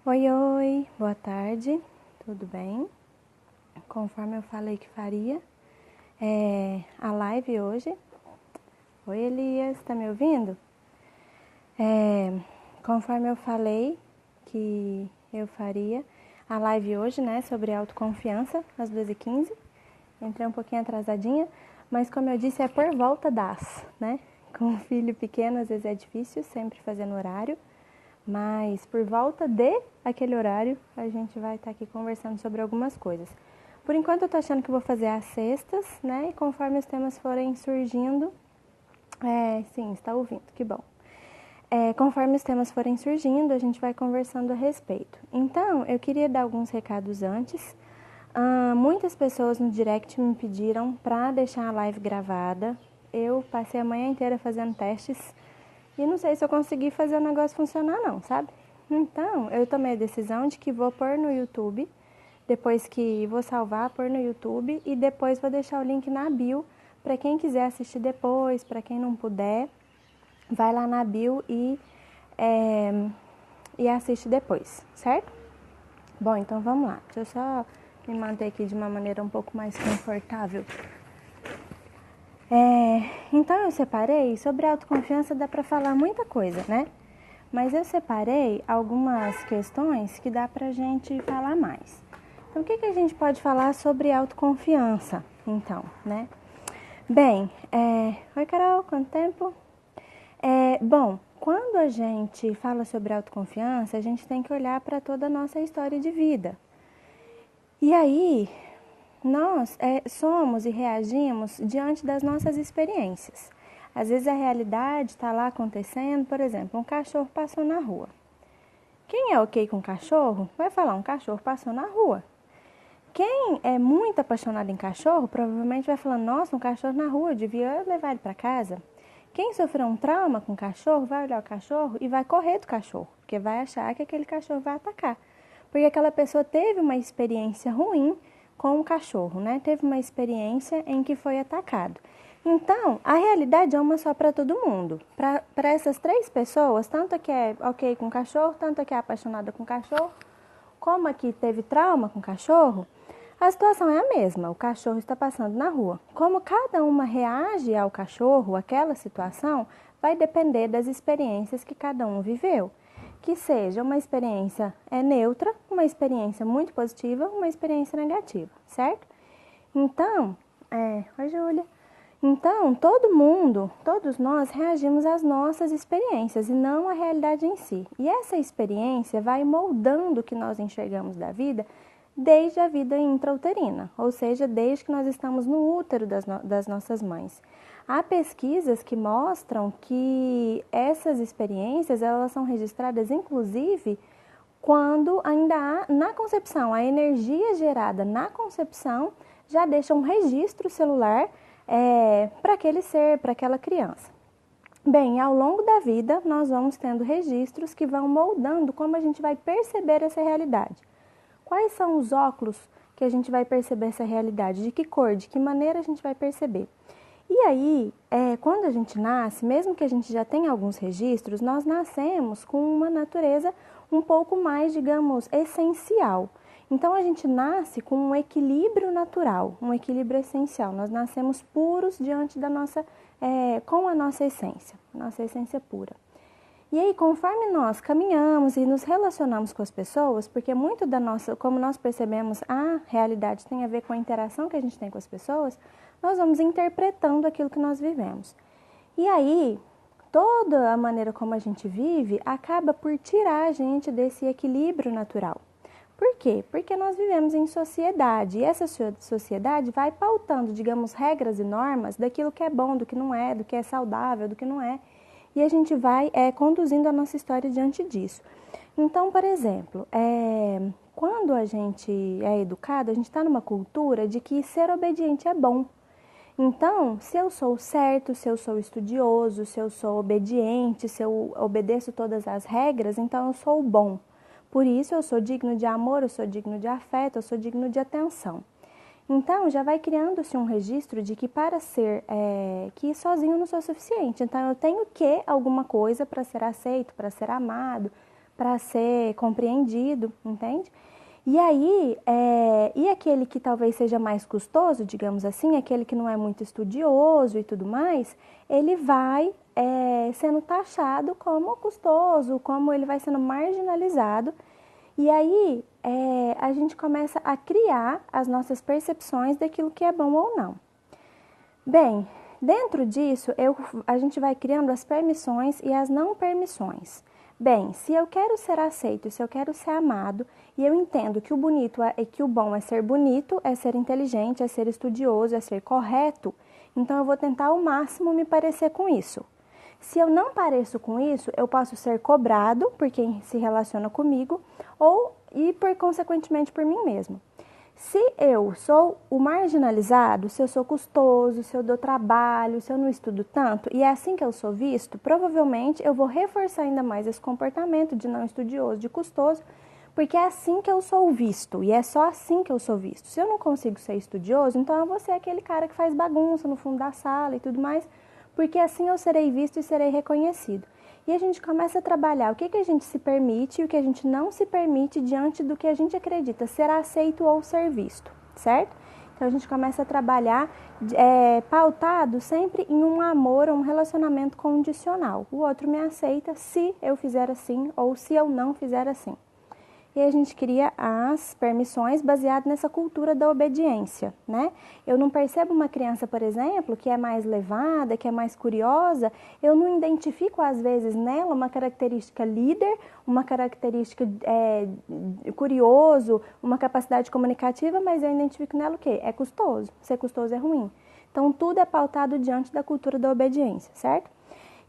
Oi, oi, boa tarde, tudo bem? Conforme eu falei que faria a live hoje. Oi, Elias, tá me ouvindo? Conforme eu falei que eu faria a live hoje, né, sobre autoconfiança, às 2h15. Entrei um pouquinho atrasadinha, mas como eu disse, é por volta das, né? Com um filho pequeno, às vezes é difícil sempre fazer no horário. Mas por volta de aquele horário, a gente vai estar aqui conversando sobre algumas coisas. Por enquanto eu tô achando que vou fazer às sextas, né? E conforme os temas forem surgindo... sim, está ouvindo, que bom. Conforme os temas forem surgindo, a gente vai conversando a respeito. Então, eu queria dar alguns recados antes. Muitas pessoas no direct me pediram para deixar a live gravada. Eu passei a manhã inteira fazendo testes e não sei se eu consegui fazer o negócio funcionar não, sabe? Então, eu tomei a decisão de que vou pôr no YouTube, depois que vou salvar, pôr no YouTube e depois vou deixar o link na bio para quem quiser assistir depois, para quem não puder, vai lá na bio e assiste depois, certo? Bom, então vamos lá. Deixa eu só me manter aqui de uma maneira um pouco mais confortável. Então eu separei, sobre autoconfiança dá para falar muita coisa, né? Mas eu separei algumas questões que dá pra gente falar mais. Então o que a gente pode falar sobre autoconfiança, então, né? Bem, oi Carol, quanto tempo? Bom, quando a gente fala sobre autoconfiança, a gente tem que olhar para toda a nossa história de vida. E aí, nós somos e reagimos diante das nossas experiências. Às vezes a realidade está lá acontecendo, por exemplo, um cachorro passou na rua. Quem é ok com cachorro vai falar, um cachorro passou na rua. Quem é muito apaixonado em cachorro, provavelmente vai falar, nossa, um cachorro na rua, eu devia levar ele para casa. Quem sofreu um trauma com o cachorro, vai olhar o cachorro e vai correr do cachorro, porque vai achar que aquele cachorro vai atacar. Porque aquela pessoa teve uma experiência ruim com o cachorro, né? Teve uma experiência em que foi atacado. Então, a realidade é uma só para todo mundo. Para essas três pessoas, tanto a que é ok com cachorro, tanto a que é apaixonada com cachorro, como a que teve trauma com cachorro, a situação é a mesma. O cachorro está passando na rua. Como cada uma reage ao cachorro, aquela situação, vai depender das experiências que cada um viveu. Que seja uma experiência neutra, uma experiência muito positiva, uma experiência negativa, certo? Então, oi Júlia. Então, todo mundo, todos nós reagimos às nossas experiências e não à realidade em si. E essa experiência vai moldando o que nós enxergamos da vida desde a vida intrauterina, ou seja, desde que nós estamos no útero das nossas mães. Há pesquisas que mostram que essas experiências elas são registradas, inclusive, quando ainda há na concepção, a energia gerada na concepção já deixa um registro celular para aquele ser, para aquela criança. Bem, ao longo da vida, nós vamos tendo registros que vão moldando como a gente vai perceber essa realidade. Quais são os óculos que a gente vai perceber essa realidade? De que cor, de que maneira a gente vai perceber? E aí, quando a gente nasce, mesmo que a gente já tenha alguns registros, nós nascemos com uma natureza um pouco mais, digamos, essencial. Então, a gente nasce com um equilíbrio natural, um equilíbrio essencial. Nós nascemos puros diante da com a nossa essência pura. E aí, conforme nós caminhamos e nos relacionamos com as pessoas, porque muito como nós percebemos, a realidade tem a ver com a interação que a gente tem com as pessoas, nós vamos interpretando aquilo que nós vivemos. E aí, toda a maneira como a gente vive acaba por tirar a gente desse equilíbrio natural. Por quê? Porque nós vivemos em sociedade e essa sociedade vai pautando, digamos, regras e normas daquilo que é bom, do que não é, do que é saudável, do que não é. E a gente vai conduzindo a nossa história diante disso. Então, por exemplo, quando a gente é educado, a gente está numa cultura de que ser obediente é bom. Então, se eu sou certo, se eu sou estudioso, se eu sou obediente, se eu obedeço todas as regras, então eu sou bom. Por isso eu sou digno de amor, eu sou digno de afeto, eu sou digno de atenção. Então, já vai criando-se um registro de que para ser, que sozinho eu não sou suficiente. Então, eu tenho que alguma coisa para ser aceito, para ser amado, para ser compreendido, entende? E aí, e aquele que talvez seja mais custoso, digamos assim, aquele que não é muito estudioso e tudo mais, ele vai sendo taxado como custoso, como ele vai sendo marginalizado. E aí, a gente começa a criar as nossas percepções daquilo que é bom ou não. Bem, dentro disso, a gente vai criando as permissões e as não permissões. Bem, se eu quero ser aceito, se eu quero ser amado, e eu entendo que o bonito que o bom é ser bonito, é ser inteligente, é ser estudioso, é ser correto, então eu vou tentar ao máximo me parecer com isso. Se eu não pareço com isso, eu posso ser cobrado por quem se relaciona comigo e consequentemente por mim mesmo. Se eu sou o marginalizado, se eu sou custoso, se eu dou trabalho, se eu não estudo tanto, e é assim que eu sou visto, provavelmente eu vou reforçar ainda mais esse comportamento de não estudioso, de custoso, porque é assim que eu sou visto, e é só assim que eu sou visto. Se eu não consigo ser estudioso, então eu vou ser aquele cara que faz bagunça no fundo da sala e tudo mais, porque assim eu serei visto e serei reconhecido. E a gente começa a trabalhar o que a gente se permite e o que a gente não se permite diante do que a gente acredita ser aceito ou ser visto, certo? Então a gente começa a trabalhar pautado sempre em um amor, um relacionamento condicional. O outro me aceita se eu fizer assim ou se eu não fizer assim. E a gente cria as permissões baseadas nessa cultura da obediência, né? Eu não percebo uma criança, por exemplo, que é mais levada, que é mais curiosa, eu não identifico às vezes nela uma característica líder, uma característica curioso, uma capacidade comunicativa, mas eu identifico nela o quê? É custoso. Ser custoso é ruim. Então tudo é pautado diante da cultura da obediência, certo?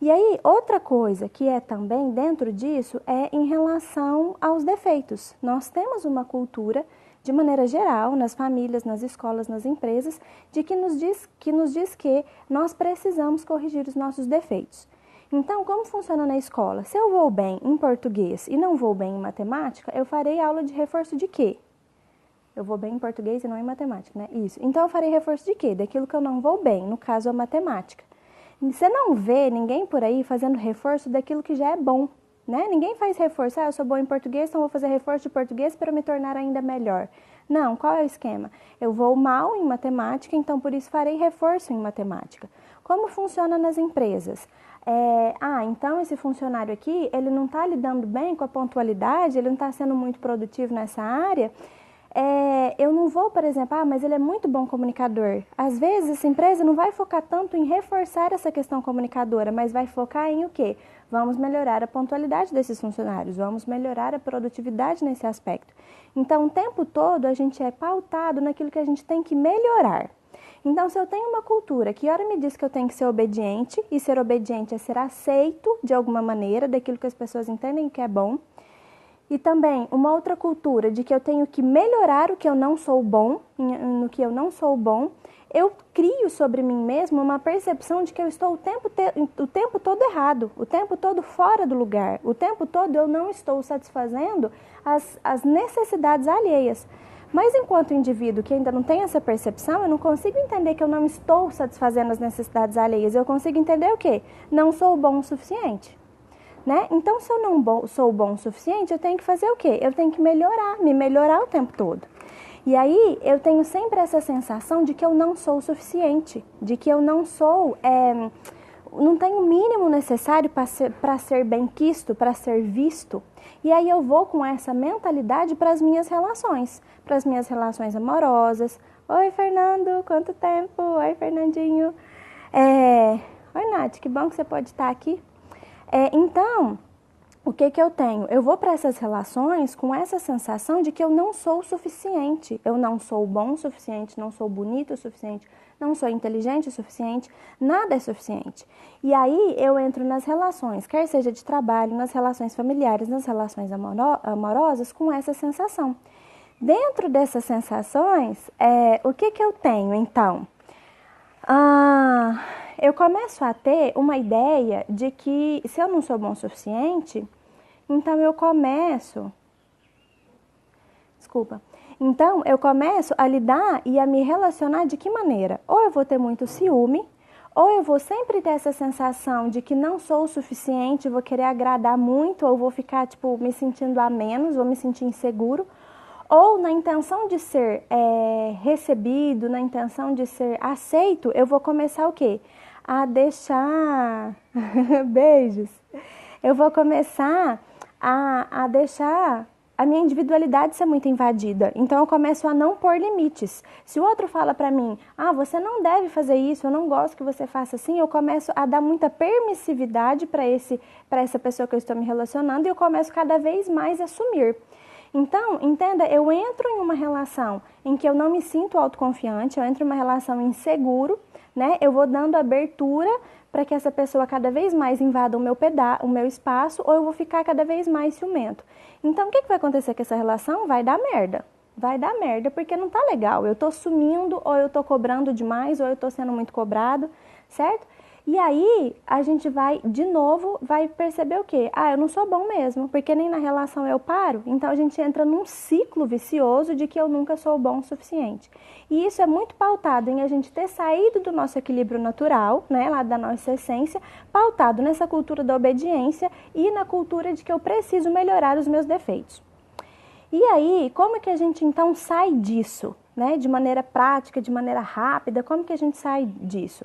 E aí, outra coisa que é também dentro disso é em relação aos defeitos. Nós temos uma cultura, de maneira geral, nas famílias, nas escolas, nas empresas, de que nos diz que nós precisamos corrigir os nossos defeitos. Então, como funciona na escola? Se eu vou bem em português e não vou bem em matemática, eu farei aula de reforço de quê? Eu vou bem em português e não em matemática, né? Isso. Então, eu farei reforço de quê? Daquilo que eu não vou bem, no caso, a matemática. Você não vê ninguém por aí fazendo reforço daquilo que já é bom, né? Ninguém faz reforço, eu sou bom em português, então vou fazer reforço de português para me tornar ainda melhor. Não, qual é o esquema? Eu vou mal em matemática, então por isso farei reforço em matemática. Como funciona nas empresas? Então esse funcionário aqui, ele não está lidando bem com a pontualidade, ele não está sendo muito produtivo nessa área, eu não vou, por exemplo, mas ele é muito bom comunicador. Às vezes, essa empresa não vai focar tanto em reforçar essa questão comunicadora, mas vai focar em o quê? Vamos melhorar a pontualidade desses funcionários, vamos melhorar a produtividade nesse aspecto. Então, o tempo todo, a gente é pautado naquilo que a gente tem que melhorar. Então, se eu tenho uma cultura que hora me diz que eu tenho que ser obediente, e ser obediente é ser aceito de alguma maneira, daquilo que as pessoas entendem que é bom, e também uma outra cultura de que eu tenho que melhorar o que eu não sou bom, no que eu não sou bom, eu crio sobre mim mesmo uma percepção de que eu estou o tempo todo errado, o tempo todo fora do lugar, o tempo todo eu não estou satisfazendo as necessidades alheias. Mas enquanto indivíduo que ainda não tem essa percepção, eu não consigo entender que eu não estou satisfazendo as necessidades alheias. Eu consigo entender o quê? Não sou bom o suficiente. Né? Então, se eu não sou bom o suficiente, eu tenho que fazer o quê? Eu tenho que me melhorar o tempo todo. E aí, eu tenho sempre essa sensação de que eu não sou o suficiente, de que eu não sou, não tenho o mínimo necessário para ser bem-quisto, para ser visto. E aí, eu vou com essa mentalidade para as minhas relações amorosas. Oi, Fernando, quanto tempo? Oi, Fernandinho. Oi, Nath, que bom que você pode estar aqui. Então, o que eu tenho? Eu vou para essas relações com essa sensação de que eu não sou o suficiente. Eu não sou bom o suficiente, não sou bonito o suficiente, não sou inteligente o suficiente, nada é suficiente. E aí eu entro nas relações, quer seja de trabalho, nas relações familiares, nas relações amorosas, com essa sensação. Dentro dessas sensações, o que eu tenho então? Eu começo a ter uma ideia de que se eu não sou bom o suficiente, então eu começo a lidar e a me relacionar de que maneira? Ou eu vou ter muito ciúme, Ou eu vou sempre ter essa sensação de que não sou o suficiente, vou querer agradar muito, ou vou ficar, tipo, me sentindo a menos, vou me sentir inseguro. Ou na intenção de ser recebido, na intenção de ser aceito, eu vou começar o quê? A deixar... Beijos! Eu vou começar a deixar a minha individualidade ser muito invadida. Então eu começo a não pôr limites. Se o outro fala pra mim, você não deve fazer isso, eu não gosto que você faça assim, eu começo a dar muita permissividade para essa pessoa que eu estou me relacionando e eu começo cada vez mais a assumir. Então, entenda, eu entro em uma relação em que eu não me sinto autoconfiante, eu entro em uma relação inseguro, né? Eu vou dando abertura para que essa pessoa cada vez mais invada o meu espaço, ou eu vou ficar cada vez mais ciumento. Então, o que vai acontecer com essa relação? Vai dar merda. Vai dar merda, porque não tá legal. Eu tô sumindo, ou eu tô cobrando demais, ou eu tô sendo muito cobrado, certo? E aí, a gente vai, de novo, vai perceber o quê? Eu não sou bom mesmo, porque nem na relação eu paro. Então, a gente entra num ciclo vicioso de que eu nunca sou bom o suficiente. E isso é muito pautado em a gente ter saído do nosso equilíbrio natural, né, lá da nossa essência, pautado nessa cultura da obediência e na cultura de que eu preciso melhorar os meus defeitos. E aí, como é que a gente, então, sai disso, né, de maneira prática, de maneira rápida, como que a gente sai disso?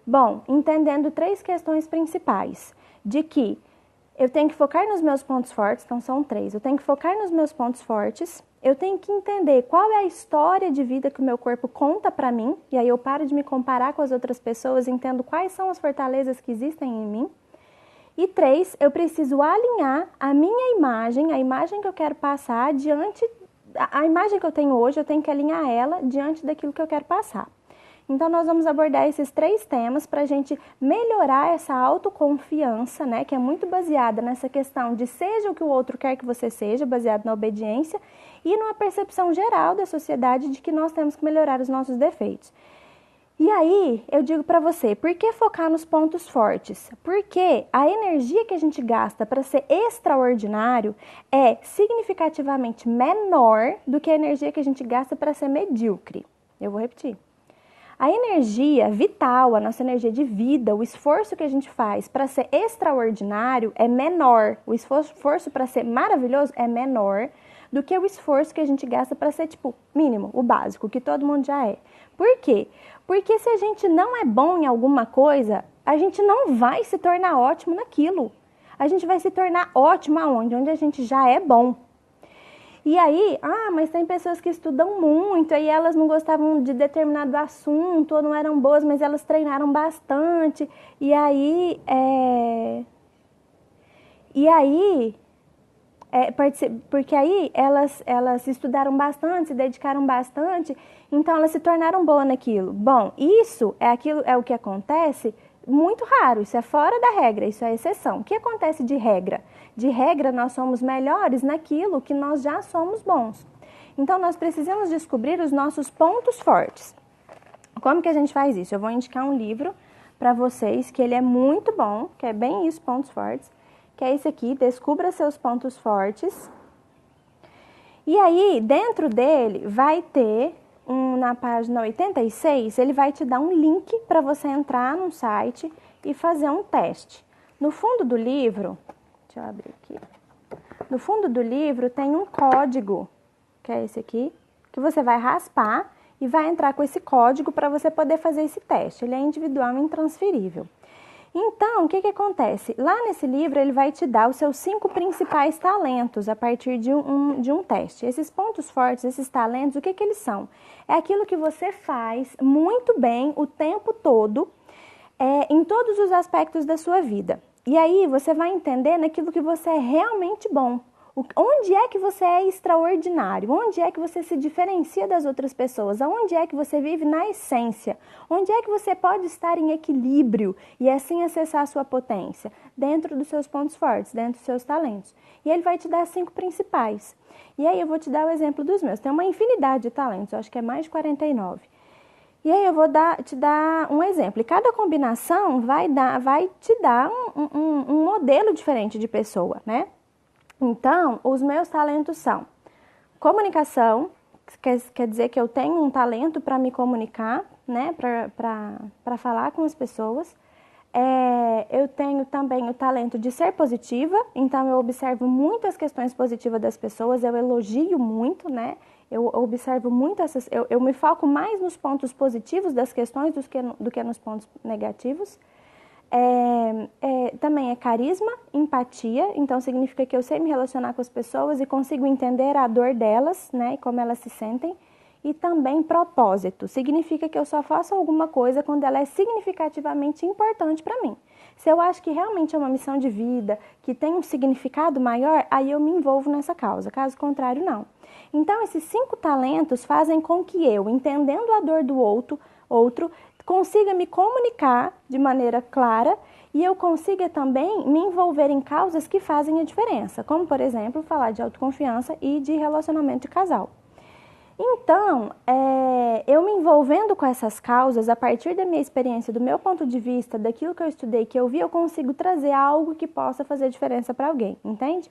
Bom, entendendo 3 questões principais, de que eu tenho que focar nos meus pontos fortes, então são 3. Eu tenho que focar nos meus pontos fortes, eu tenho que entender qual é a história de vida que o meu corpo conta pra mim, e aí eu paro de me comparar com as outras pessoas, entendo quais são as fortalezas que existem em mim. E 3, eu preciso alinhar a minha imagem, a imagem que eu quero passar diante, a imagem que eu tenho hoje, eu tenho que alinhar ela diante daquilo que eu quero passar. Então, nós vamos abordar esses 3 temas para a gente melhorar essa autoconfiança, né? Que é muito baseada nessa questão de seja o que o outro quer que você seja, baseado na obediência, e numa percepção geral da sociedade de que nós temos que melhorar os nossos defeitos. E aí, eu digo para você, por que focar nos pontos fortes? Porque a energia que a gente gasta para ser extraordinário é significativamente menor do que a energia que a gente gasta para ser medíocre. Eu vou repetir. A energia vital, a nossa energia de vida, o esforço que a gente faz para ser extraordinário é menor. O esforço para ser maravilhoso é menor do que o esforço que a gente gasta para ser, tipo, mínimo, o básico, que todo mundo já é. Por quê? Porque se a gente não é bom em alguma coisa, a gente não vai se tornar ótimo naquilo. A gente vai se tornar ótimo aonde? Onde a gente já é bom. E aí, mas tem pessoas que estudam muito, aí elas não gostavam de determinado assunto, ou não eram boas, mas elas treinaram bastante, porque aí elas estudaram bastante, se dedicaram bastante, então elas se tornaram boas naquilo. Bom, isso é o que acontece muito raro, isso é fora da regra, isso é exceção. O que acontece de regra? De regra, nós somos melhores naquilo que nós já somos bons. Então, nós precisamos descobrir os nossos pontos fortes. Como que a gente faz isso? Eu vou indicar um livro para vocês, que ele é muito bom, que é bem isso, pontos fortes, que é esse aqui, Descubra Seus Pontos Fortes. E aí, dentro dele, vai ter, na página 86, ele vai te dar um link para você entrar num site e fazer um teste. No fundo do livro, deixa eu abrir aqui. No fundo do livro tem um código, que é esse aqui, que você vai raspar e vai entrar com esse código para você poder fazer esse teste. Ele é individual e intransferível. Então, o que acontece? Lá nesse livro, ele vai te dar os seus 5 principais talentos a partir de um teste. Esses pontos fortes, esses talentos, o que eles são? É aquilo que você faz muito bem o tempo todo, em todos os aspectos da sua vida. E aí, você vai entender naquilo que você é realmente bom. Onde é que você é extraordinário? Onde é que você se diferencia das outras pessoas? Onde é que você vive na essência? Onde é que você pode estar em equilíbrio e assim acessar a sua potência? Dentro dos seus pontos fortes, dentro dos seus talentos. E ele vai te dar 5 principais. E aí eu vou te dar o exemplo dos meus. Tem uma infinidade de talentos, eu acho que é mais de 49. E aí eu vou te dar um exemplo. E cada combinação vai te dar um modelo diferente de pessoa, né? Então, os meus talentos são comunicação, quer dizer que eu tenho um talento para me comunicar, né, para falar com as pessoas. Eu tenho também o talento de ser positiva, então eu observo muito as questões positivas das pessoas, eu elogio muito, né? Eu observo muito eu me foco mais nos pontos positivos das questões do que nos pontos negativos. Também é carisma, empatia, então significa que eu sei me relacionar com as pessoas e consigo entender a dor delas, né, e como elas se sentem. E também propósito, significa que eu só faço alguma coisa quando ela é significativamente importante para mim. Se eu acho que realmente é uma missão de vida, que tem um significado maior, aí eu me envolvo nessa causa, caso contrário, não. Então, esses 5 talentos fazem com que eu, entendendo a dor do outro, consiga me comunicar de maneira clara e eu consiga também me envolver em causas que fazem a diferença, como, por exemplo, falar de autoconfiança e de relacionamento de casal. Então, eu me envolvendo com essas causas, a partir da minha experiência, do meu ponto de vista, daquilo que eu estudei, que eu vi, eu consigo trazer algo que possa fazer diferença para alguém, entende?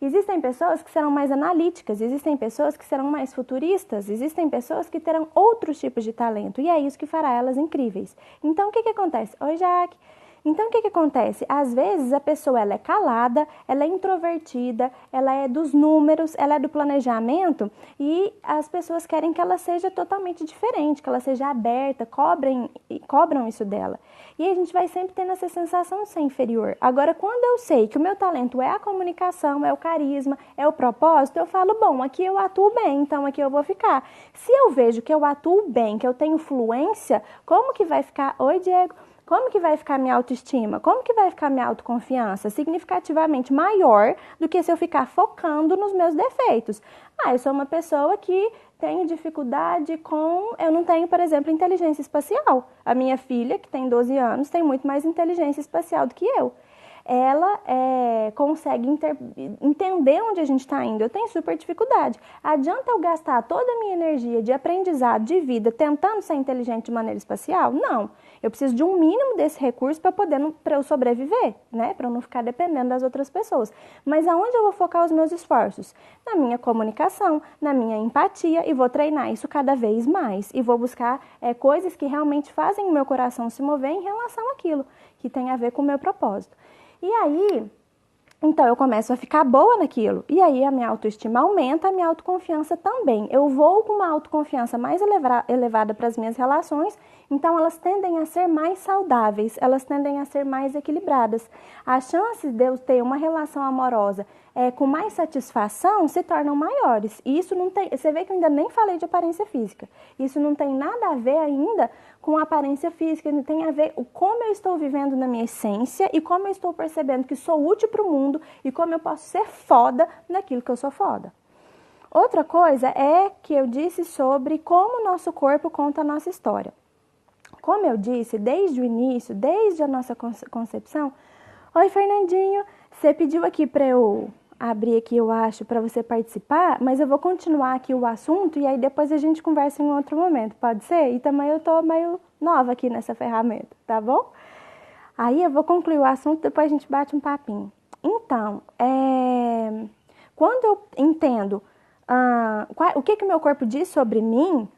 Existem pessoas que serão mais analíticas, existem pessoas que serão mais futuristas, existem pessoas que terão outros tipos de talento, e é isso que fará elas incríveis. Então, o que acontece? Oi, Jaque! Então, o que acontece? Às vezes, a pessoa ela é calada, ela é introvertida, ela é dos números, ela é do planejamento e as pessoas querem que ela seja totalmente diferente, que ela seja aberta, cobram isso dela. E aí a gente vai sempre tendo essa sensação de ser inferior. Agora, quando eu sei que o meu talento é a comunicação, é o carisma, é o propósito, eu falo, bom, aqui eu atuo bem, então aqui eu vou ficar. Se eu vejo que eu atuo bem, que eu tenho fluência, como que vai ficar? Oi, Diego! Como que vai ficar minha autoestima? Como que vai ficar minha autoconfiança? Significativamente maior do que se eu ficar focando nos meus defeitos. Eu sou uma pessoa que tenho dificuldade com... Eu não tenho, por exemplo, inteligência espacial. A minha filha, que tem 12 anos, tem muito mais inteligência espacial do que eu. Ela consegue entender onde a gente está indo. Eu tenho super dificuldade. Adianta eu gastar toda a minha energia de aprendizado, de vida, tentando ser inteligente de maneira espacial? Não. Eu preciso de um mínimo desse recurso para eu sobreviver, né? Para eu não ficar dependendo das outras pessoas. Mas aonde eu vou focar os meus esforços? Na minha comunicação, na minha empatia, e vou treinar isso cada vez mais. E vou buscar coisas que realmente fazem o meu coração se mover em relação àquilo, que tem a ver com o meu propósito. E aí, então eu começo a ficar boa naquilo. E aí a minha autoestima aumenta, a minha autoconfiança também. Eu vou com uma autoconfiança mais elevada para as minhas relações, então elas tendem a ser mais saudáveis, elas tendem a ser mais equilibradas. As chances de eu ter uma relação amorosa com mais satisfação se tornam maiores. E isso não tem, você vê que eu ainda nem falei de aparência física. Isso não tem nada a ver ainda com a aparência física, não tem a ver com como eu estou vivendo na minha essência e como eu estou percebendo que sou útil para o mundo e como eu posso ser foda naquilo que eu sou foda. Outra coisa é que eu disse sobre como o nosso corpo conta a nossa história. Como eu disse, desde o início, desde a nossa concepção... Oi, Fernandinho, você pediu aqui para eu abrir aqui, eu acho, para você participar, mas eu vou continuar aqui o assunto e aí depois a gente conversa em um outro momento, pode ser? E também eu tô meio nova aqui nessa ferramenta, tá bom? Aí eu vou concluir o assunto, depois a gente bate um papinho. Então, quando eu entendo o que o meu corpo diz sobre mim,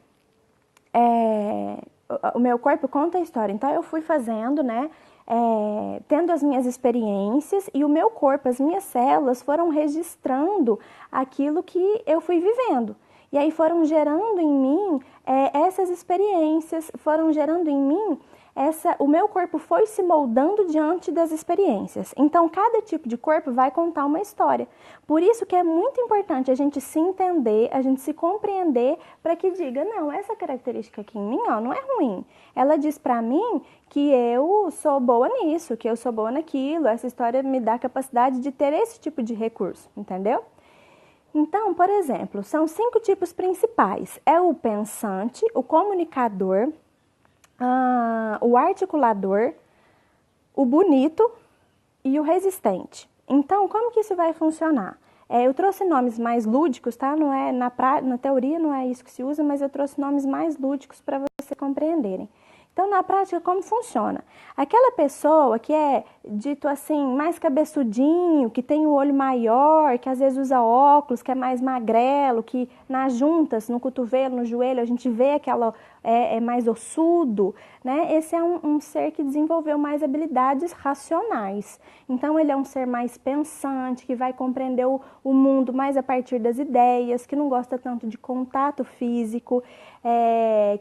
o meu corpo conta a história. Então, eu fui fazendo, né? Tendo as minhas experiências e o meu corpo, as minhas células foram registrando aquilo que eu fui vivendo. E aí foram gerando em mim essas experiências, foram gerando em mim o meu corpo foi se moldando diante das experiências. Então, cada tipo de corpo vai contar uma história. Por isso que é muito importante a gente se entender, a gente se compreender, para que diga, não, essa característica aqui em mim, não é ruim. Ela diz para mim que eu sou boa nisso, que eu sou boa naquilo. Essa história me dá a capacidade de ter esse tipo de recurso, entendeu? Então, por exemplo, são 5 tipos principais. É o pensante, o comunicador, o articulador, o bonito e o resistente. Então, como que isso vai funcionar? Eu trouxe nomes mais lúdicos, tá? Não é, na teoria não é isso que se usa, mas eu trouxe nomes mais lúdicos para vocês compreenderem. Então, na prática, como funciona? Aquela pessoa que é, dito assim, mais cabeçudinho, que tem o olho maior, que às vezes usa óculos, que é mais magrelo, que nas juntas, no cotovelo, no joelho, a gente vê aquela é mais ossudo, né? Esse é um ser que desenvolveu mais habilidades racionais. Então, ele é um ser mais pensante, que vai compreender o mundo mais a partir das ideias, que não gosta tanto de contato físico,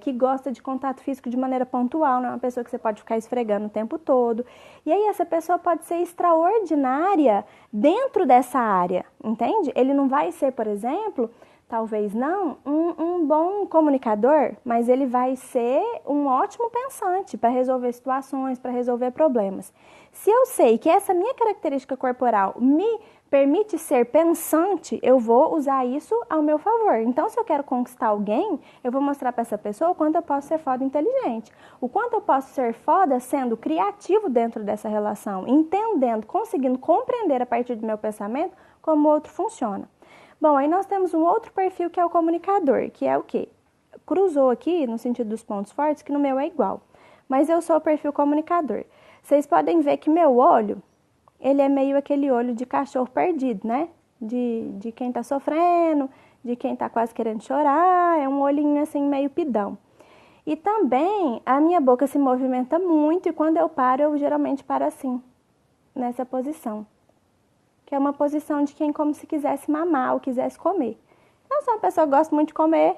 que gosta de contato físico de maneira pontual, não é uma pessoa que você pode ficar esfregando o tempo todo. E aí, essa pessoa pode ser extraordinária dentro dessa área, entende? Ele não vai ser, por exemplo, talvez não, um bom comunicador, mas ele vai ser um ótimo pensante para resolver situações, para resolver problemas. Se eu sei que essa minha característica corporal me permite ser pensante, eu vou usar isso ao meu favor. Então, se eu quero conquistar alguém, eu vou mostrar para essa pessoa o quanto eu posso ser foda inteligente, o quanto eu posso ser foda sendo criativo dentro dessa relação, entendendo, conseguindo compreender a partir do meu pensamento como o outro funciona. Bom, aí nós temos um outro perfil que é o comunicador, que é o quê? Cruzou aqui, no sentido dos pontos fortes, que no meu é igual. Mas eu sou o perfil comunicador. Vocês podem ver que meu olho, ele é meio aquele olho de cachorro perdido, né? De quem tá sofrendo, de quem tá quase querendo chorar, é um olhinho assim meio pidão. E também a minha boca se movimenta muito e quando eu paro, eu geralmente paro assim, nessa posição. Que é uma posição de quem como se quisesse mamar ou quisesse comer. Então, eu sou uma pessoa que gosta muito de comer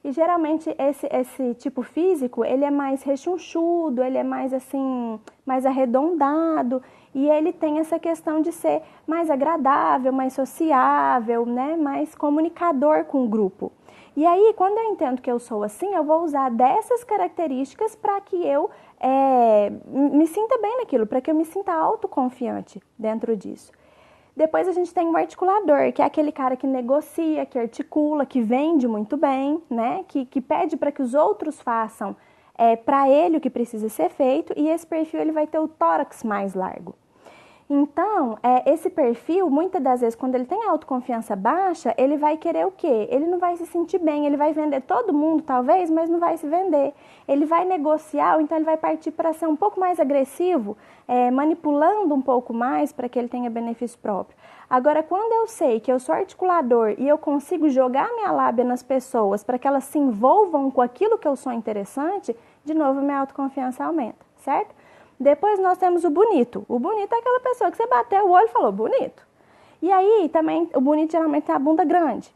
e geralmente esse tipo físico, ele é mais rechonchudo, ele é mais assim, mais arredondado e ele tem essa questão de ser mais agradável, mais sociável, né, mais comunicador com o grupo. E aí, quando eu entendo que eu sou assim, eu vou usar dessas características para que eu me sinta bem naquilo, para que eu me sinta autoconfiante dentro disso. Depois a gente tem o articulador, que é aquele cara que negocia, que articula, que vende muito bem, né? Que pede para que os outros façam para ele o que precisa ser feito, e esse perfil ele vai ter o tórax mais largo. Então, esse perfil, muitas das vezes, quando ele tem autoconfiança baixa, ele vai querer o quê? Ele não vai se sentir bem, ele vai vender todo mundo, talvez, mas não vai se vender. Ele vai negociar, ou então ele vai partir para ser um pouco mais agressivo, manipulando um pouco mais para que ele tenha benefício próprio. Agora, quando eu sei que eu sou articulador e eu consigo jogar minha lábia nas pessoas para que elas se envolvam com aquilo que eu sou interessante, de novo, minha autoconfiança aumenta, certo? Depois nós temos o bonito. O bonito é aquela pessoa que você bateu o olho e falou bonito. E aí também o bonito geralmente tem a bunda grande.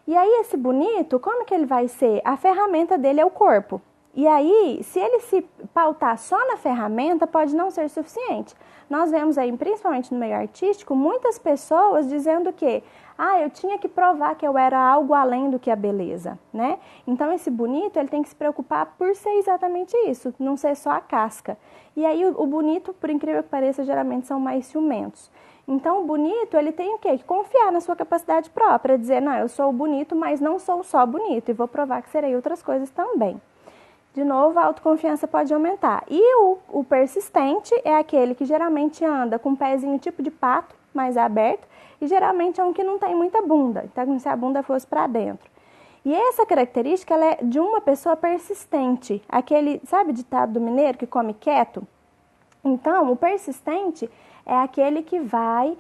E aí esse bonito, como que ele vai ser? A ferramenta dele é o corpo. E aí, se ele se pautar só na ferramenta, pode não ser suficiente. Nós vemos aí, principalmente no meio artístico, muitas pessoas dizendo que eu tinha que provar que eu era algo além do que a beleza, né? Então, esse bonito, ele tem que se preocupar por ser exatamente isso, não ser só a casca. E aí, o bonito, por incrível que pareça, geralmente são mais ciumentos. Então, o bonito, ele tem o quê? Que confiar na sua capacidade própria, dizer, não, eu sou bonito, mas não sou só bonito, e vou provar que serei outras coisas também. De novo, a autoconfiança pode aumentar. E o persistente é aquele que geralmente anda com um pezinho tipo de pato, mais aberto, e geralmente é um que não tem muita bunda, então como se a bunda fosse para dentro. E essa característica ela é de uma pessoa persistente, aquele, sabe, ditado do mineiro que come quieto? Então, o persistente é aquele que vai,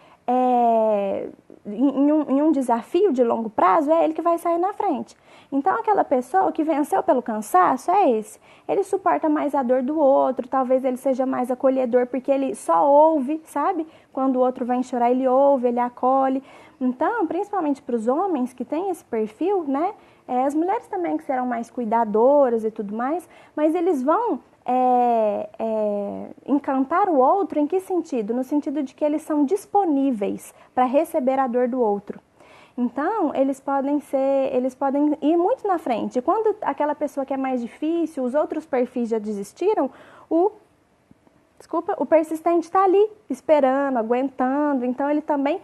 em um desafio de longo prazo, é ele que vai sair na frente. Então, aquela pessoa que venceu pelo cansaço é esse. Ele suporta mais a dor do outro, talvez ele seja mais acolhedor, porque ele só ouve, sabe? Quando o outro vem chorar, ele ouve, ele acolhe. Então, principalmente para os homens que têm esse perfil, né? As mulheres também que serão mais cuidadoras e tudo mais, mas eles vão encantar o outro em que sentido? No sentido de que eles são disponíveis para receber a dor do outro. Então, eles podem ir muito na frente. Quando aquela pessoa que é mais difícil, os outros perfis já desistiram, o o persistente está ali, esperando, aguentando, então ele também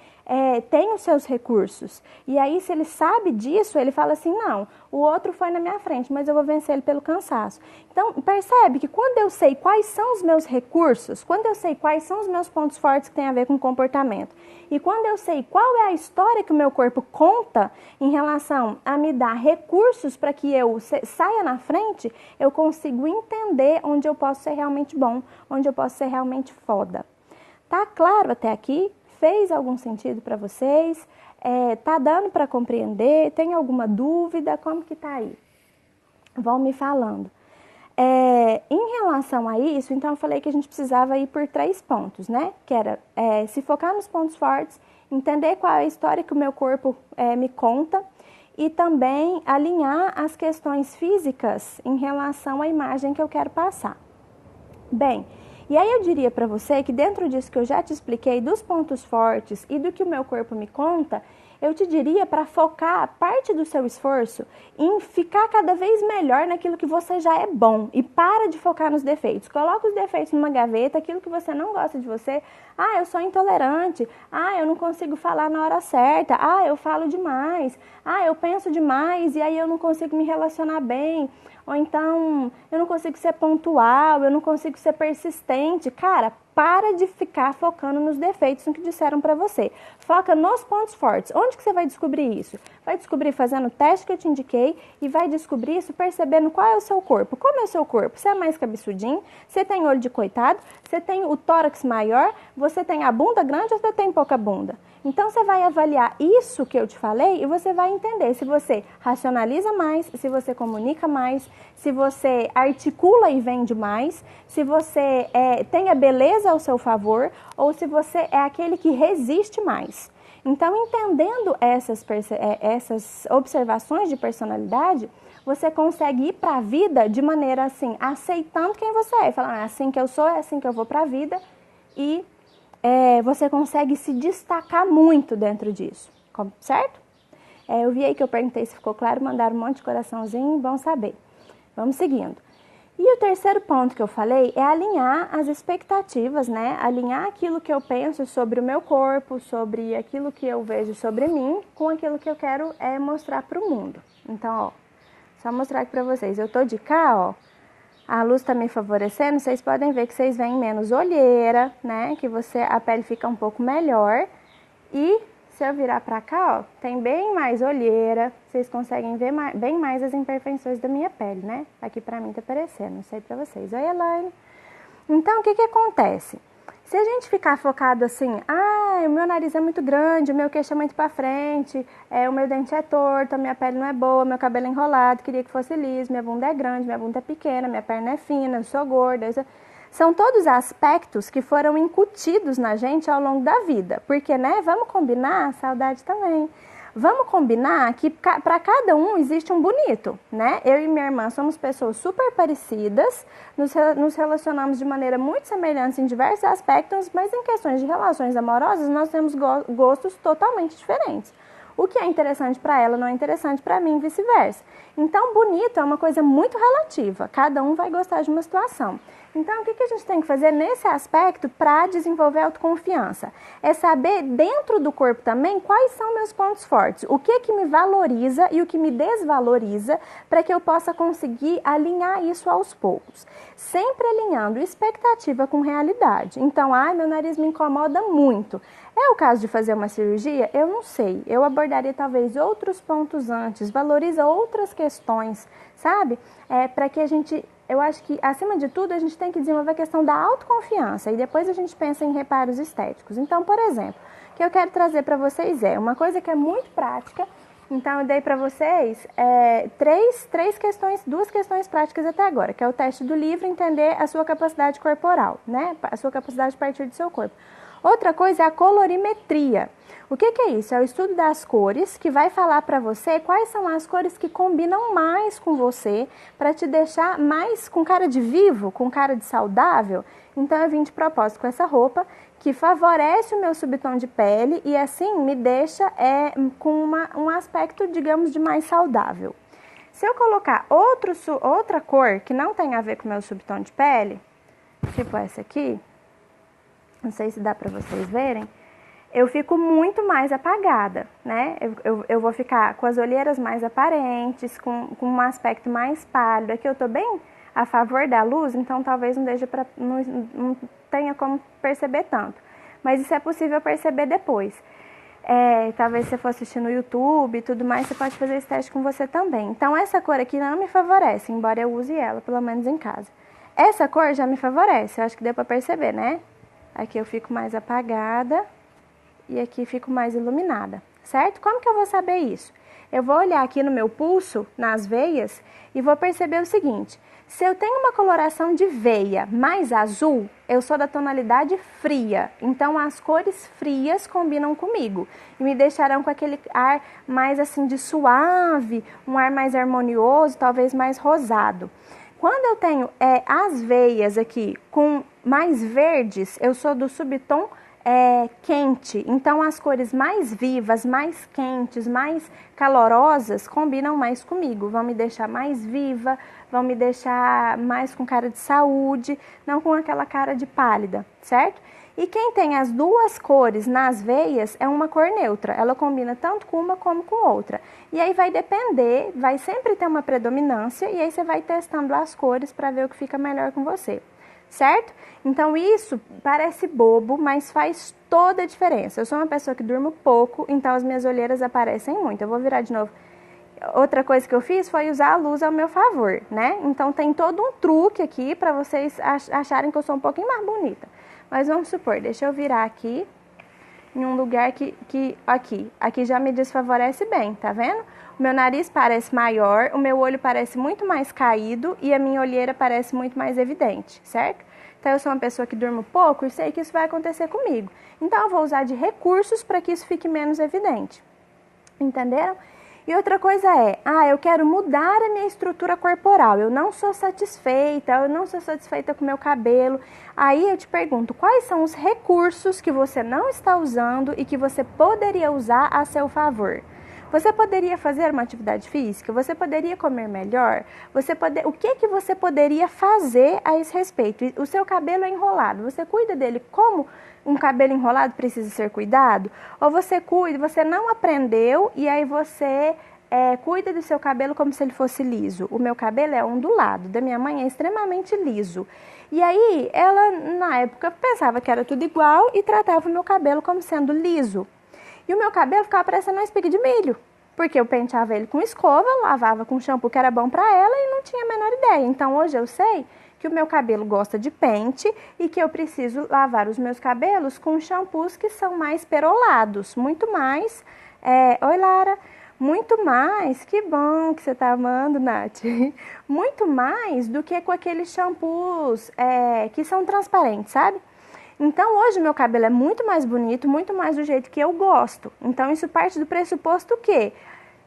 tem os seus recursos. E aí, se ele sabe disso, ele fala assim, não, o outro foi na minha frente, mas eu vou vencer ele pelo cansaço. Então, percebe que quando eu sei quais são os meus recursos, quando eu sei quais são os meus pontos fortes que têm a ver com comportamento, e quando eu sei qual é a história que o meu corpo conta em relação a me dar recursos para que eu saia na frente, eu consigo entender onde eu posso ser realmente bom, onde eu posso ser realmente foda. Tá claro até aqui? Fez algum sentido para vocês? Tá dando para compreender? Tem alguma dúvida? Como que tá aí? Vão me falando. Em relação a isso, então eu falei que a gente precisava ir por 3 pontos, né? Que era se focar nos pontos fortes, entender qual é a história que o meu corpo me conta e também alinhar as questões físicas em relação à imagem que eu quero passar. Bem, e aí eu diria para você que dentro disso que eu já te expliquei, dos pontos fortes e do que o meu corpo me conta, eu te diria para focar parte do seu esforço em ficar cada vez melhor naquilo que você já é bom e para de focar nos defeitos. Coloca os defeitos numa gaveta, aquilo que você não gosta de você. Ah, eu sou intolerante. Ah, eu não consigo falar na hora certa. Ah, eu falo demais. Ah, eu penso demais e aí eu não consigo me relacionar bem. Ou então, eu não consigo ser pontual, eu não consigo ser persistente. Cara, para de ficar focando nos defeitos no que disseram para você. Foca nos pontos fortes. Onde que você vai descobrir isso? Vai descobrir fazendo o teste que eu te indiquei e vai descobrir isso percebendo qual é o seu corpo. Como é o seu corpo? Você é mais cabeçudinho? Você tem olho de coitado? Você tem o tórax maior? Você tem a bunda grande ou você tem pouca bunda? Então, você vai avaliar isso que eu te falei e você vai entender se você racionaliza mais, se você comunica mais, se você articula e vende mais, se você tem a beleza ao seu favor ou se você é aquele que resiste mais. Então, entendendo essas observações de personalidade, você consegue ir para a vida de maneira assim, aceitando quem você é. Falando, é assim que eu sou, é assim que eu vou para a vida e você consegue se destacar muito dentro disso, certo? Eu vi aí que eu perguntei se ficou claro, mandaram um monte de coraçãozinho, bom saber. Vamos seguindo. E o terceiro ponto que eu falei é alinhar as expectativas, né? Alinhar aquilo que eu penso sobre o meu corpo, sobre aquilo que eu vejo sobre mim, com aquilo que eu quero mostrar para o mundo. Então, ó, só mostrar aqui para vocês. Eu tô de cá, ó. A luz está me favorecendo, vocês podem ver que vocês veem menos olheira, né? Que a pele fica um pouco melhor. E se eu virar para cá, ó, tem bem mais olheira. Vocês conseguem ver bem mais as imperfeições da minha pele, né? Aqui para mim tá aparecendo, não sei para vocês. Oi, Elaine. Então, o que acontece? Se a gente ficar focado assim, o meu nariz é muito grande, o meu queixo é muito para frente, o meu dente é torto, a minha pele não é boa, meu cabelo é enrolado, queria que fosse liso, minha bunda é grande, minha bunda é pequena, minha perna é fina, eu sou gorda. São todos aspectos que foram incutidos na gente ao longo da vida. Porque, né, vamos combinar, saudade também. Vamos combinar que para cada um existe um bonito, né? Eu e minha irmã somos pessoas super parecidas, nos relacionamos de maneira muito semelhante em diversos aspectos, mas em questões de relações amorosas nós temos gostos totalmente diferentes. O que é interessante para ela não é interessante para mim e vice-versa. Então, bonito é uma coisa muito relativa, cada um vai gostar de uma situação. Então, o que a gente tem que fazer nesse aspecto para desenvolver autoconfiança? É saber dentro do corpo também quais são meus pontos fortes, o que me valoriza e o que me desvaloriza para que eu possa conseguir alinhar isso aos poucos. Sempre alinhando expectativa com realidade. Então, meu nariz me incomoda muito. É o caso de fazer uma cirurgia? Eu não sei. Eu abordaria talvez outros pontos antes, valoriza outras questões, sabe? Para que a gente... Eu acho que, acima de tudo, a gente tem que desenvolver a questão da autoconfiança e depois a gente pensa em reparos estéticos. Então, por exemplo, o que eu quero trazer para vocês é uma coisa que é muito prática. Então, eu dei para vocês duas questões práticas até agora, que é o teste do livro, entender a sua capacidade corporal, né? A sua capacidade a partir do seu corpo. Outra coisa é a colorimetria. O que é isso? É o estudo das cores que vai falar para você quais são as cores que combinam mais com você para te deixar mais com cara de vivo, com cara de saudável. Então, eu vim de propósito com essa roupa que favorece o meu subtom de pele e assim me deixa com um aspecto, digamos, de mais saudável. Se eu colocar outra cor que não tem a ver com o meu subtom de pele, tipo essa aqui, não sei se dá para vocês verem, eu fico muito mais apagada, né? Eu vou ficar com as olheiras mais aparentes, com um aspecto mais pálido. Aqui eu tô bem a favor da luz, então talvez não tenha como perceber tanto. Mas isso é possível perceber depois. Talvez se você for assistir no YouTube e tudo mais, você pode fazer esse teste com você também. Então essa cor aqui não me favorece, embora eu use ela, pelo menos em casa. Essa cor já me favorece, eu acho que deu pra perceber, né? Aqui eu fico mais apagada e aqui fico mais iluminada, certo? Como que eu vou saber isso? Eu vou olhar aqui no meu pulso, nas veias, e vou perceber o seguinte: se eu tenho uma coloração de veia mais azul, eu sou da tonalidade fria, então as cores frias combinam comigo e me deixarão com aquele ar mais assim de suave, um ar mais harmonioso, talvez mais rosado. Quando eu tenho as veias aqui com mais verdes, eu sou do subtom quente, então as cores mais vivas, mais quentes, mais calorosas combinam mais comigo, vão me deixar mais viva, vão me deixar mais com cara de saúde, não com aquela cara de pálida, certo? E quem tem as duas cores nas veias é uma cor neutra, ela combina tanto com uma como com outra. E aí vai depender, vai sempre ter uma predominância e aí você vai testando as cores para ver o que fica melhor com você. Certo? Então isso parece bobo, mas faz toda a diferença. Eu sou uma pessoa que durmo pouco, então as minhas olheiras aparecem muito. Eu vou virar de novo. Outra coisa que eu fiz foi usar a luz ao meu favor, né? Então tem todo um truque aqui para vocês acharem que eu sou um pouquinho mais bonita. Mas vamos supor, deixa eu virar aqui em um lugar aqui já me desfavorece bem, tá vendo? O meu nariz parece maior, o meu olho parece muito mais caído e a minha olheira parece muito mais evidente, certo? Então eu sou uma pessoa que durmo pouco e sei que isso vai acontecer comigo. Então eu vou usar de recursos para que isso fique menos evidente. Entenderam? E outra coisa eu quero mudar a minha estrutura corporal, eu não sou satisfeita com o meu cabelo. Aí eu te pergunto, quais são os recursos que você não está usando e que você poderia usar a seu favor? Você poderia fazer uma atividade física? Você poderia comer melhor? O que você poderia fazer a esse respeito? O seu cabelo é enrolado, você cuida dele como um cabelo enrolado precisa ser cuidado? Ou você não aprendeu e aí você cuida do seu cabelo como se ele fosse liso? O meu cabelo é ondulado, da minha mãe é extremamente liso. E aí ela, na época, pensava que era tudo igual e tratava o meu cabelo como sendo liso. E o meu cabelo ficava parecendo uma espiga de milho, porque eu penteava ele com escova, lavava com shampoo que era bom para ela e não tinha a menor ideia. Então hoje eu sei que o meu cabelo gosta de pente e que eu preciso lavar os meus cabelos com shampoos que são mais perolados, muito mais... Oi, Lara! Muito mais, que bom que você tá amando, Nath, muito mais do que com aqueles shampoos que são transparentes, sabe? Então, hoje meu cabelo é muito mais bonito, muito mais do jeito que eu gosto. Então, isso parte do pressuposto que?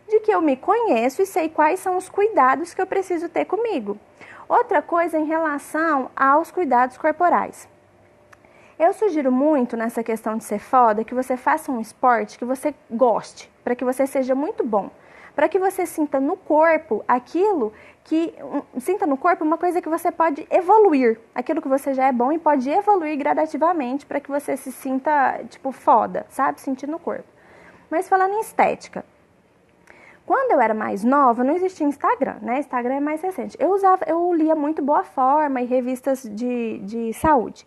De que eu me conheço e sei quais são os cuidados que eu preciso ter comigo. Outra coisa em relação aos cuidados corporais. Eu sugiro muito nessa questão de ser foda que você faça um esporte que você goste, para que você seja muito bom. Para que você sinta no corpo sinta no corpo uma coisa que você pode evoluir, aquilo que você já é bom e pode evoluir gradativamente para que você se sinta, tipo, foda, sabe? Sentir no corpo. Mas falando em estética, quando eu era mais nova, não existia Instagram, né? Instagram é mais recente. Eu lia muito Boa Forma e revistas de saúde.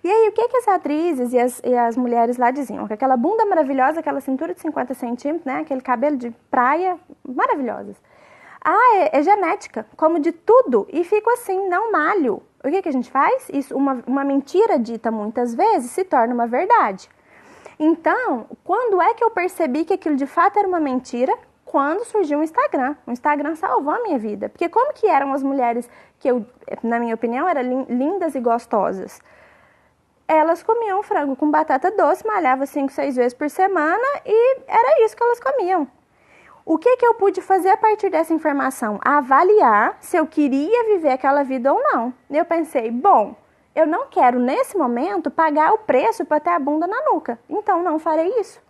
E aí, o que as atrizes e as mulheres lá diziam? Que aquela bunda maravilhosa, aquela cintura de 50 centímetros, né? Aquele cabelo de praia, maravilhosas. É genética, como de tudo, e fico assim, não malho. O que a gente faz? Isso, uma mentira dita muitas vezes se torna uma verdade. Então, quando é que eu percebi que aquilo de fato era uma mentira? Quando surgiu o Instagram. O Instagram salvou a minha vida. Porque como que eram as mulheres que na minha opinião, eram lindas e gostosas? Elas comiam frango com batata doce, malhavam 5, 6 vezes por semana e era isso que elas comiam. O que eu pude fazer a partir dessa informação? Avaliar se eu queria viver aquela vida ou não. Eu pensei, bom, eu não quero nesse momento pagar o preço para ter a bunda na nuca, então não farei isso.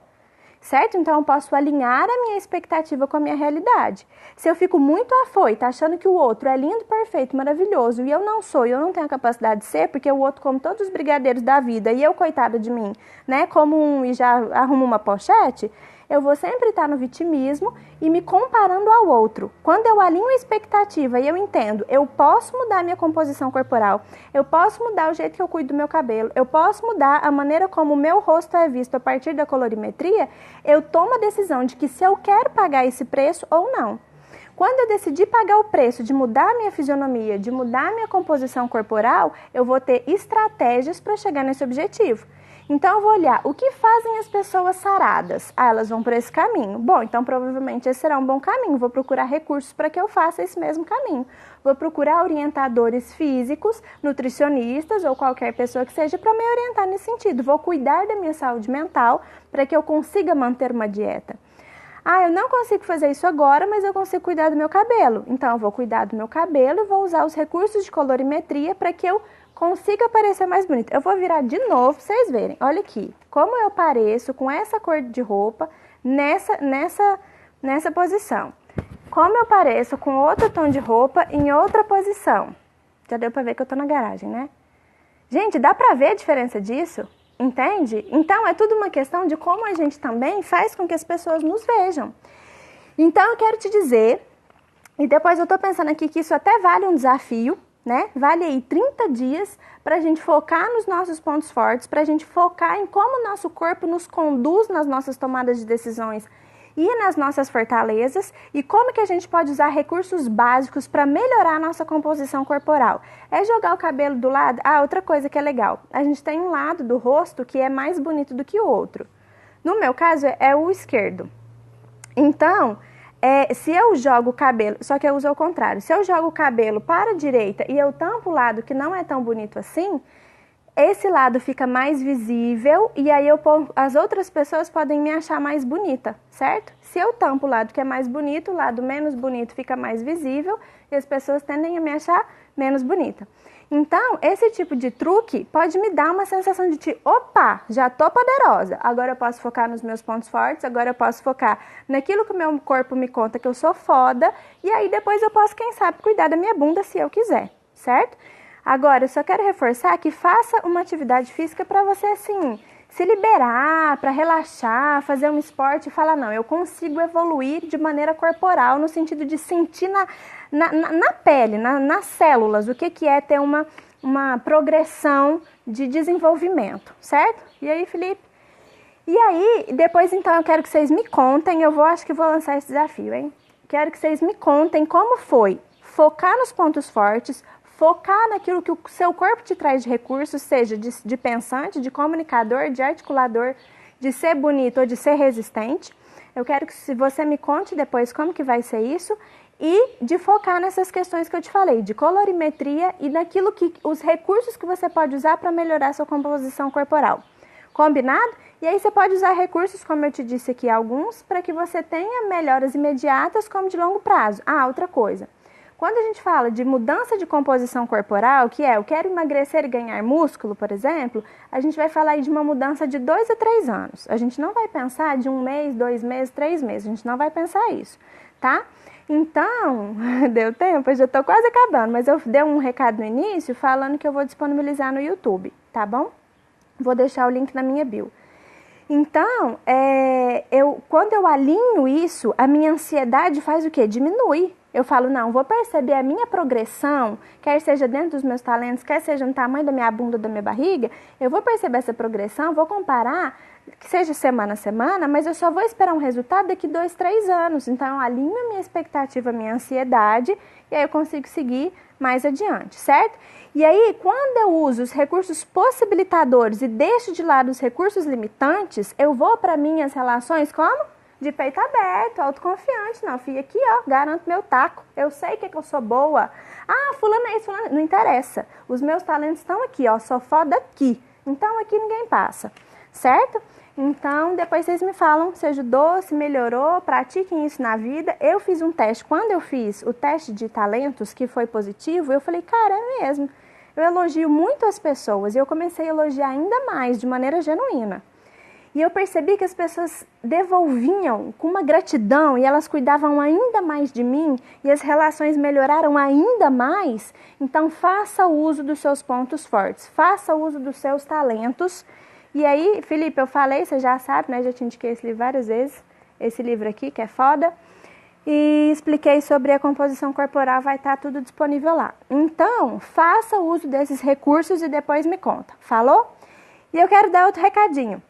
certo? Então eu posso alinhar a minha expectativa com a minha realidade. Se eu fico muito afoita, achando que o outro é lindo, perfeito, maravilhoso, e eu não sou, e eu não tenho a capacidade de ser, porque o outro come todos os brigadeiros da vida, e eu, coitada de mim, né, como um e já arrumo uma pochete, eu vou sempre estar no vitimismo e me comparando ao outro. Quando eu alinho a expectativa e eu entendo, eu posso mudar a minha composição corporal, eu posso mudar o jeito que eu cuido do meu cabelo, eu posso mudar a maneira como o meu rosto é visto a partir da colorimetria, eu tomo a decisão de que se eu quero pagar esse preço ou não. Quando eu decidi pagar o preço de mudar a minha fisionomia, de mudar a minha composição corporal, eu vou ter estratégias para chegar nesse objetivo. Então, eu vou olhar o que fazem as pessoas saradas. Ah, elas vão por esse caminho. Bom, então provavelmente esse será um bom caminho. Vou procurar recursos para que eu faça esse mesmo caminho. Vou procurar orientadores físicos, nutricionistas ou qualquer pessoa que seja para me orientar nesse sentido. Vou cuidar da minha saúde mental para que eu consiga manter uma dieta. Ah, eu não consigo fazer isso agora, mas eu consigo cuidar do meu cabelo. Então, eu vou cuidar do meu cabelo e vou usar os recursos de colorimetria para que eu consiga parecer mais bonita. Eu vou virar de novo para vocês verem. Olha aqui, como eu pareço com essa cor de roupa nessa posição. Como eu pareço com outro tom de roupa em outra posição. Já deu para ver que eu tô na garagem, né? Gente, dá para ver a diferença disso? Entende? Então, é tudo uma questão de como a gente também faz com que as pessoas nos vejam. Então, eu quero te dizer, e depois eu tô pensando aqui que isso até vale um desafio, né? Vale aí 30 dias para a gente focar nos nossos pontos fortes, para a gente focar em como o nosso corpo nos conduz nas nossas tomadas de decisões e nas nossas fortalezas e como que a gente pode usar recursos básicos para melhorar a nossa composição corporal. É jogar o cabelo do lado? Ah, outra coisa que é legal, a gente tem um lado do rosto que é mais bonito do que o outro. No meu caso é o esquerdo. Então, se eu jogo o cabelo, só que eu uso ao contrário, se eu jogo o cabelo para a direita e eu tampo o lado que não é tão bonito assim, esse lado fica mais visível e aí as outras pessoas podem me achar mais bonita, certo? Se eu tampo o lado que é mais bonito, o lado menos bonito fica mais visível e as pessoas tendem a me achar menos bonita. Então, esse tipo de truque pode me dar uma sensação de opa, já tô poderosa, agora eu posso focar nos meus pontos fortes, agora eu posso focar naquilo que o meu corpo me conta que eu sou foda, e aí depois eu posso, quem sabe, cuidar da minha bunda se eu quiser, certo? Agora, eu só quero reforçar que faça uma atividade física para você, assim, se liberar, para relaxar, fazer um esporte e falar, não, eu consigo evoluir de maneira corporal, no sentido de sentir na pele, nas células, o que é ter uma progressão de desenvolvimento, certo? E aí, Felipe? E aí, depois, então, eu quero que vocês me contem, acho que vou lançar esse desafio, hein? Quero que vocês me contem como foi focar nos pontos fortes, focar naquilo que o seu corpo te traz de recursos, seja de pensante, de comunicador, de articulador, de ser bonito ou de ser resistente. Eu quero que você me conte depois como que vai ser isso e de focar nessas questões que eu te falei, de colorimetria e naquilo que os recursos que você pode usar para melhorar a sua composição corporal. Combinado? E aí você pode usar recursos, como eu te disse aqui, alguns, para que você tenha melhoras imediatas como de longo prazo. Ah, outra coisa. Quando a gente fala de mudança de composição corporal, que é eu quero emagrecer e ganhar músculo, por exemplo, a gente vai falar aí de uma mudança de 2 a 3 anos. A gente não vai pensar de 1 mês, 2 meses, 3 meses. A gente não vai pensar isso, tá? Então, deu tempo? Eu já tô quase acabando, mas eu dei um recado no início falando que eu vou disponibilizar no YouTube, tá bom? Vou deixar o link na minha bio. Então, quando eu alinho isso, a minha ansiedade faz o quê? Diminui. Eu falo, não, vou perceber a minha progressão, quer seja dentro dos meus talentos, quer seja no tamanho da minha bunda, da minha barriga, eu vou perceber essa progressão, vou comparar, que seja semana a semana, mas eu só vou esperar um resultado daqui 2, 3 anos. Então, eu alinho a minha expectativa, a minha ansiedade, e aí eu consigo seguir mais adiante, certo? E aí, quando eu uso os recursos possibilitadores e deixo de lado os recursos limitantes, eu vou para minhas relações como? De peito aberto, autoconfiante. Não, filha, aqui, ó, garanto meu taco. Eu sei que eu sou boa. Ah, fulano é isso, fulano. Não interessa. Os meus talentos estão aqui, ó, sou foda aqui. Então, aqui ninguém passa, certo? Então, depois vocês me falam se ajudou, se melhorou, pratiquem isso na vida. Eu fiz um teste. Quando eu fiz o teste de talentos, que foi positivo, eu falei, cara, é mesmo. Eu elogio muito as pessoas e eu comecei a elogiar ainda mais, de maneira genuína. E eu percebi que as pessoas devolviam com uma gratidão e elas cuidavam ainda mais de mim e as relações melhoraram ainda mais. Então, faça uso dos seus pontos fortes, faça uso dos seus talentos. E aí, Felipe, eu falei, você já sabe, né? Já te indiquei esse livro várias vezes, esse livro aqui que é foda. E expliquei sobre a composição corporal, vai estar tudo disponível lá. Então, faça uso desses recursos e depois me conta. Falou? E eu quero dar outro recadinho.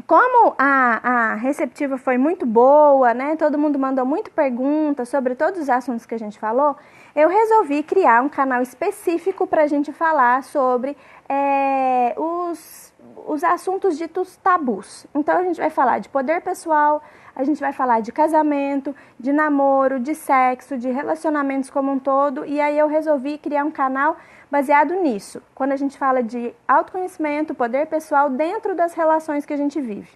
Como a receptiva foi muito boa, né? Todo mundo mandou muita pergunta sobre todos os assuntos que a gente falou, eu resolvi criar um canal específico para a gente falar sobre os assuntos ditos tabus. Então, a gente vai falar de poder pessoal, a gente vai falar de casamento, de namoro, de sexo, de relacionamentos como um todo. E aí eu resolvi criar um canal baseado nisso, quando a gente fala de autoconhecimento, poder pessoal dentro das relações que a gente vive.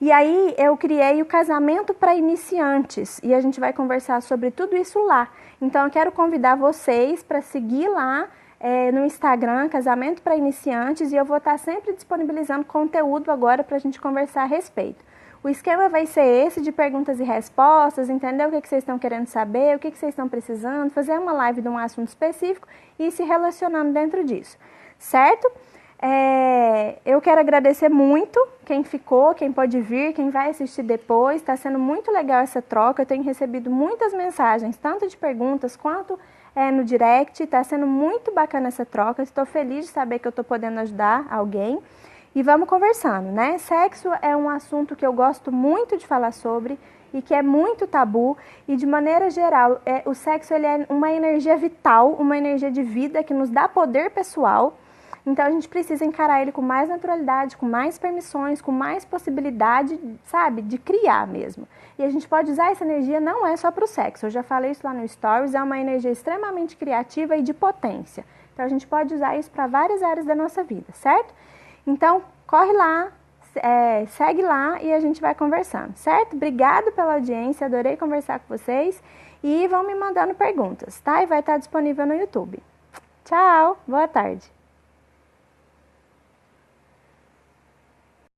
E aí eu criei o casamento para iniciantes e a gente vai conversar sobre tudo isso lá. Então eu quero convidar vocês para seguir lá no Instagram, Casamento para Iniciantes, e eu vou estar sempre disponibilizando conteúdo agora para a gente conversar a respeito. O esquema vai ser esse de perguntas e respostas, entender o que vocês estão querendo saber, o que vocês estão precisando, fazer uma live de um assunto específico e ir se relacionando dentro disso, certo? Eu quero agradecer muito quem ficou, quem pode vir, quem vai assistir depois. Está sendo muito legal essa troca, eu tenho recebido muitas mensagens, tanto de perguntas quanto no direct. Está sendo muito bacana essa troca, estou feliz de saber que eu estou podendo ajudar alguém. E vamos conversando, né? Sexo é um assunto que eu gosto muito de falar sobre e que é muito tabu. E de maneira geral, o sexo ele é uma energia vital, uma energia de vida que nos dá poder pessoal. Então a gente precisa encarar ele com mais naturalidade, com mais permissões, com mais possibilidade, sabe, de criar mesmo. E a gente pode usar essa energia não é só para o sexo. Eu já falei isso lá no Stories, é uma energia extremamente criativa e de potência. Então a gente pode usar isso para várias áreas da nossa vida, certo? Então, corre lá, segue lá e a gente vai conversando, certo? Obrigado pela audiência, adorei conversar com vocês e vão me mandando perguntas, tá? E vai estar disponível no YouTube. Tchau, boa tarde.